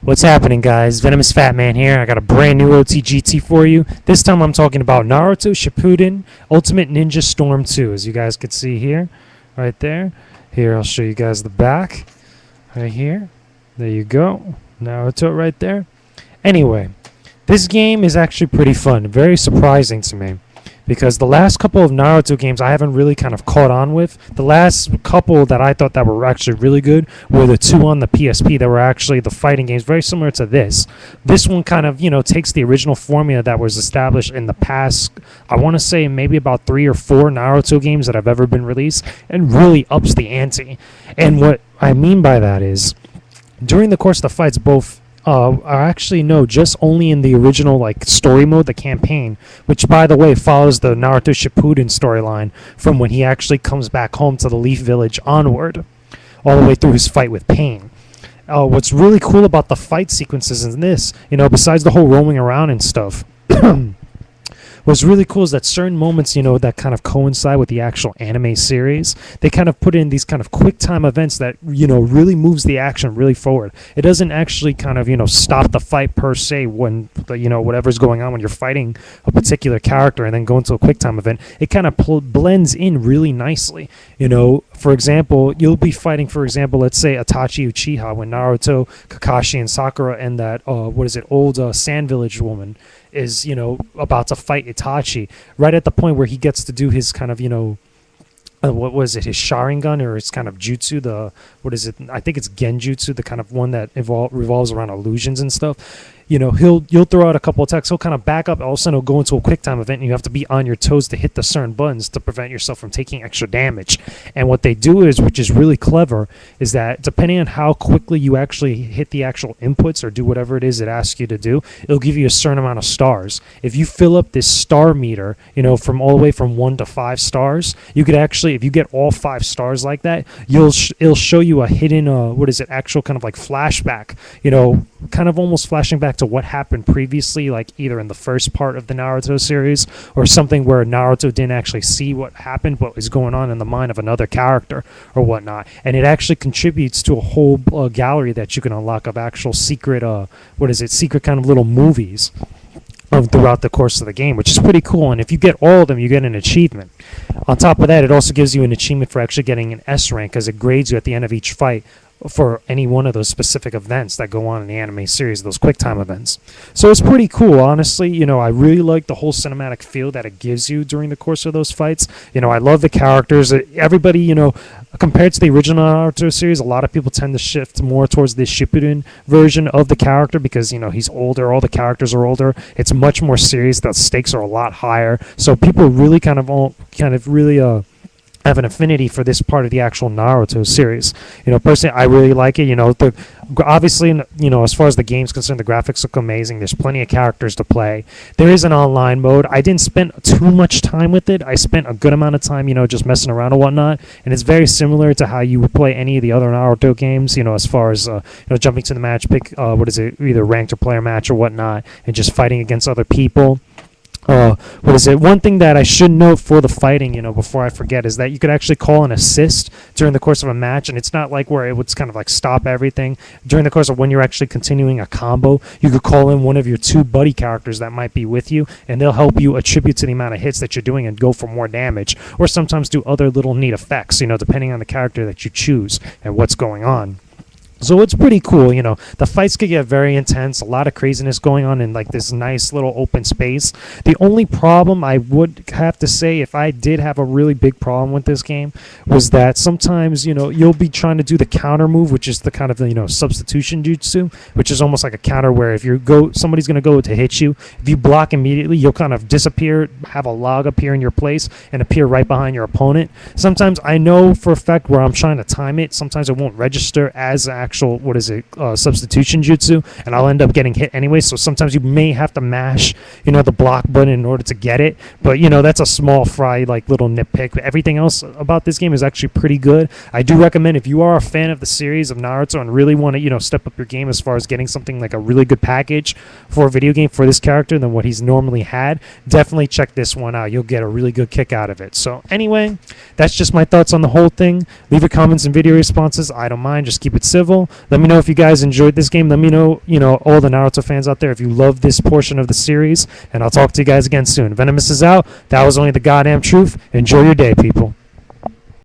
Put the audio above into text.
What's happening, guys? Venomousfatman here. I got a brand new OTGT for you. This time I'm talking about Naruto Shippuden Ultimate Ninja Storm 2, as you guys can see here, right there. Here, I'll show you guys the back, right here. There you go. Naruto right there. Anyway, this game is actually pretty fun, very surprising to me, because the last couple of Naruto games I haven't really kind of caught on with. The last couple that I thought that were actually really good were the two on the PSP that were actually the fighting games, very similar to this. This one kind of, takes the original formula that was established in the past, I want to say maybe about 3 or 4 Naruto games that have ever been released, and really ups the ante. And what I mean by that is, during the course of the fights, both just only in the original story mode, the campaign, which by the way follows the Naruto Shippuden storyline from when he actually comes back home to the Leaf Village onward, all the way through his fight with Pain. What's really cool about the fight sequences in this, besides the whole roaming around and stuff, what's really cool is that certain moments, that kind of coincide with the actual anime series, they kind of put in these kind of quick time events that, really moves the action really forward. It doesn't actually kind of, stop the fight per se when, whatever's going on when you're fighting a particular character and then go into a quick time event. It kind of blends in really nicely. For example, you'll be fighting, let's say Itachi Uchiha when Naruto, Kakashi, and Sakura and that, old Sand Village woman is, about to fight Itachi, right at the point where he gets to do his kind of, his Sharingan or his kind of jutsu, I think it's Genjutsu, the kind of one that revolves around illusions and stuff. You'll throw out a couple attacks, he'll kind of back up, all of a sudden he'll go into a quick time event and you have to be on your toes to hit the certain buttons to prevent yourself from taking extra damage. And what they do is, which is really clever, is that depending on how quickly you actually hit the actual inputs or do whatever it is it asks you to do, it'll give you a certain amount of stars. If you fill up this star meter, from all the way from 1 to 5 stars, you could actually, if you get all 5 stars like that, it'll show you a hidden, actual kind of like flashback, kind of almost flashing back to what happened previously, like either in the first part of the Naruto series or something where Naruto didn't actually see what happened, what was going on in the mind of another character or whatnot. And it actually contributes to a whole gallery that you can unlock of actual secret, secret kind of little movies throughout the course of the game, which is pretty cool. And if you get all of them, you get an achievement. On top of that, it also gives you an achievement for actually getting an S rank, as it grades you at the end of each fight for any one of those specific events that go on in the anime series, those quick time events. So it's pretty cool, honestly. I really like the whole cinematic feel that it gives you during the course of those fights. I love the characters. Everybody, compared to the original Naruto series, a lot of people tend to shift more towards the Shippuden version of the character because, he's older, all the characters are older. It's much more serious. The stakes are a lot higher. So people really have an affinity for this part of the actual Naruto series. Personally, I really like it. Obviously, as far as the game's concerned, the graphics look amazing. There's plenty of characters to play. There is an online mode. I didn't spend too much time with it. I spent a good amount of time, just messing around and whatnot. And it's very similar to how you would play any of the other Naruto games, as far as, jumping to the match, pick, either ranked or player match or whatnot, and just fighting against other people. One thing that I should note for the fighting, before I forget, is that you could actually call an assist during the course of a match, and it's not like where it would kind of like stop everything. During the course of when you're actually continuing a combo, you could call in one of your 2 buddy characters that might be with you, and they'll help you attribute to the amount of hits that you're doing and go for more damage, or sometimes do other little neat effects, depending on the character that you choose and what's going on. So it's pretty cool. The fights could get very intense, a lot of craziness going on in this nice little open space. The only problem I would have to say, if I did have a really big problem with this game, was that sometimes, you'll be trying to do the counter move, which is the kind of, substitution jutsu, which is almost like a counter where if somebody's going to go to hit you, if you block immediately, you'll kind of disappear, have a log appear in your place, and appear right behind your opponent. Sometimes I know for a fact where I'm trying to time it, sometimes it won't register as actual substitution jutsu, and I'll end up getting hit anyway. So sometimes you may have to mash the block button in order to get it, but that's a small fry little nitpick. Everything else about this game is actually pretty good. I do recommend, if you are a fan of the series of Naruto and really want to step up your game as far as getting something like a really good package for a video game for this character than what he's normally had, definitely check this one out. You'll get a really good kick out of it. So anyway, that's just my thoughts on the whole thing. Leave your comments and video responses. I don't mind, just keep it civil. level. Let me know if you guys enjoyed this game. Let me know, all the Naruto fans out there, if you love this portion of the series. And I'll talk to you guys again soon. Venomous is out. That was only the goddamn truth. Enjoy your day, people.